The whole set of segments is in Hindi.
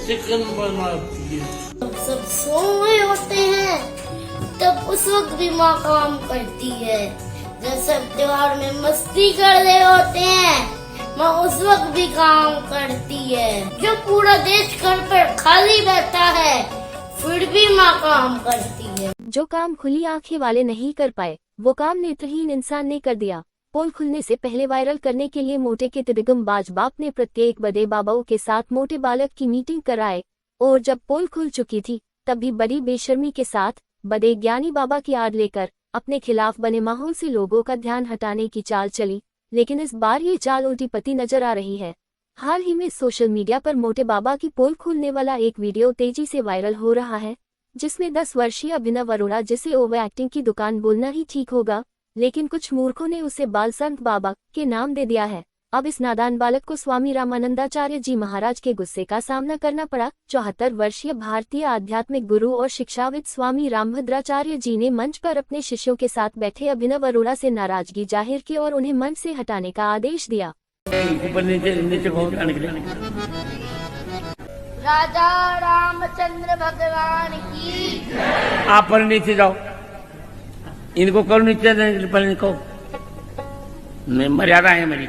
चिकन बनाती है। सब सो रहे होते हैं तब उस वक्त भी माँ काम करती है। जब सब त्योहार में मस्ती कर रहे होते हैं माँ उस वक्त भी काम करती है। जो पूरा देश घर पर खाली बैठा है फिर भी माँ काम करती है। जो काम खुली आंखें वाले नहीं कर पाए वो काम नेत्रहीन इंसान ने कर दिया। पोल खुलने से पहले वायरल करने के लिए मोटे के तिरगमबाज बाप ने प्रत्येक बड़े बाबाओं के साथ मोटे बालक की मीटिंग कराए और जब पोल खुल चुकी थी तब भी बड़ी बेशर्मी के साथ बड़े ज्ञानी बाबा की आड़ लेकर अपने खिलाफ बने माहौल से लोगों का ध्यान हटाने की चाल चली, लेकिन इस बार ये चाल उल्टी पती नजर आ रही है। हाल ही में सोशल मीडिया पर मोटे बाबा की पोल खोलने वाला एक वीडियो तेजी से वायरल हो रहा है, जिसमें 10 वर्षीय अभिनव अरोड़ा, जिसे ओवर एक्टिंग की दुकान बोलना ही ठीक होगा, लेकिन कुछ मूर्खों ने उसे बाल संत बाबा के नाम दे दिया है। अब इस नादान बालक को स्वामी रामानंदाचार्य जी महाराज के गुस्से का सामना करना पड़ा। 74 वर्षीय भारतीय आध्यात्मिक गुरु और शिक्षाविद स्वामी रामभद्राचार्य जी ने मंच पर अपने शिष्यों के साथ बैठे अभिनव अरोड़ा से नाराजगी जाहिर की और उन्हें मंच से हटाने का आदेश दिया। ऊपर नीचे राजा रामचंद्र भगवान की। आप पर नीचे जाओ, इनको करो नीचे, इनको मर्यादा है मेरी।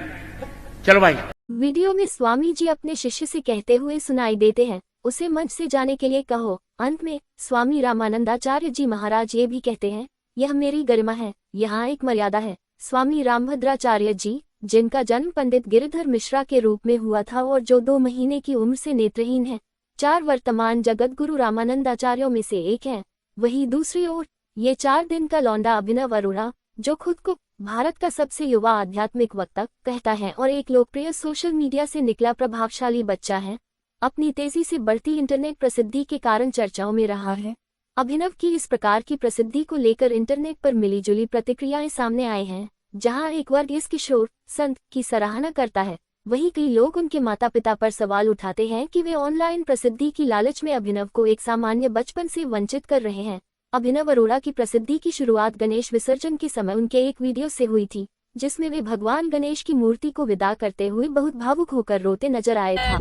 चलो भाई। वीडियो में स्वामी जी अपने शिष्य से कहते हुए सुनाई देते हैं, उसे मंच से जाने के लिए कहो। अंत में स्वामी रामानंदाचार्य जी महाराज ये भी कहते हैं, यह मेरी गरिमा है, यहाँ एक मर्यादा है। स्वामी रामभद्राचार्य जी, जिनका जन्म पंडित गिरिधर मिश्रा के रूप में हुआ था और जो 2 महीने की उम्र से नेत्रहीन है, 4 वर्तमान जगत गुरु रामानंदाचार्यों में से एक हैं। वहीं दूसरी ओर ये 4 दिन का लौंडा अभिनव अरोड़ा, जो खुद को भारत का सबसे युवा आध्यात्मिक वक्ता कहता है और एक लोकप्रिय सोशल मीडिया से निकला प्रभावशाली बच्चा है, अपनी तेजी से बढ़ती इंटरनेट प्रसिद्धि के कारण चर्चाओं में रहा है। अभिनव की इस प्रकार की प्रसिद्धि को लेकर इंटरनेट पर मिलीजुली प्रतिक्रियाएं सामने आए हैं। जहां एक वर्ग इस किशोर संत की सराहना करता है, वहीं कई लोग उनके माता पिता पर सवाल उठाते हैं कि वे ऑनलाइन प्रसिद्धि की लालच में अभिनव को एक सामान्य बचपन से वंचित कर रहे हैं। अभिनव अरोड़ा की प्रसिद्धि की शुरुआत गणेश विसर्जन के समय उनके एक वीडियो से हुई थी, जिसमें वे भगवान गणेश की मूर्ति को विदा करते हुए बहुत भावुक होकर रोते नजर आए था।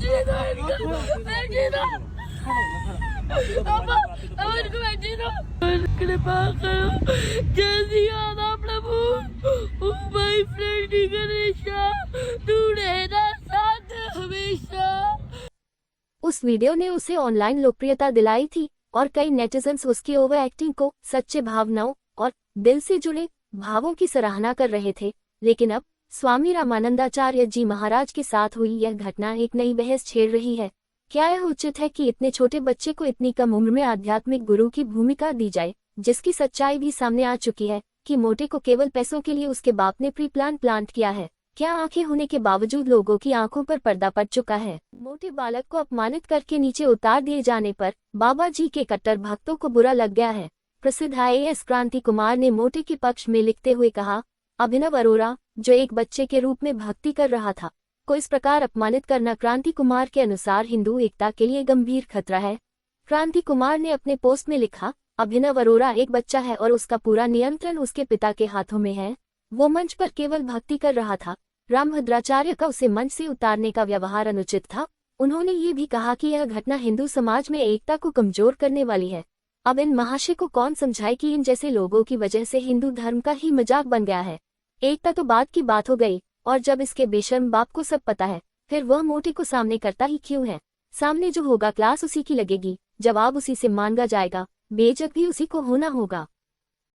उस वीडियो ने उसे ऑनलाइन लोकप्रियता दिलाई थी और कई नेटिजन्स उसकी ओवर एक्टिंग को सच्चे भावनाओं और दिल से जुड़े भावों की सराहना कर रहे थे। लेकिन अब स्वामी रामानंदाचार्य जी महाराज के साथ हुई यह घटना एक नई बहस छेड़ रही है। क्या यह उचित है कि इतने छोटे बच्चे को इतनी कम उम्र में आध्यात्मिक गुरु की भूमिका दी जाए, जिसकी सच्चाई भी सामने आ चुकी है कि मोटे को केवल पैसों के लिए उसके बाप ने प्री प्लांट किया है। क्या आंखें होने के बावजूद लोगों की आंखों पर पर्दा पड़ चुका है? मोटे बालक को अपमानित करके नीचे उतार दिए जाने पर बाबा जी के कट्टर भक्तों को बुरा लग गया है। प्रसिद्ध IAS क्रांति कुमार ने मोटे के पक्ष में लिखते हुए कहा, अभिनव अरोड़ा, जो एक बच्चे के रूप में भक्ति कर रहा था, को इस प्रकार अपमानित करना क्रांति कुमार के अनुसार हिंदू एकता के लिए गंभीर खतरा है। क्रांति कुमार ने अपने पोस्ट में लिखा, अभिनव अरोड़ा एक बच्चा है और उसका पूरा नियंत्रण उसके पिता के हाथों में है। वो मंच पर केवल भक्ति कर रहा था। रामभद्राचार्य का उसे मंच से उतारने का व्यवहार अनुचित था। उन्होंने ये भी कहा कि यह घटना हिंदू समाज में एकता को कमजोर करने वाली है। अब इन महाशय को कौन समझाए कि इन जैसे लोगों की वजह से हिंदू धर्म का ही मजाक बन गया है। एकता तो बात की बात हो गई, और जब इसके बेशर्म बाप को सब पता है, फिर वह मोटे को सामने करता ही क्यों है? सामने जो होगा क्लास उसी की लगेगी, जवाब उसी से मांगा जाएगा, बेइज्जत भी उसी को होना होगा।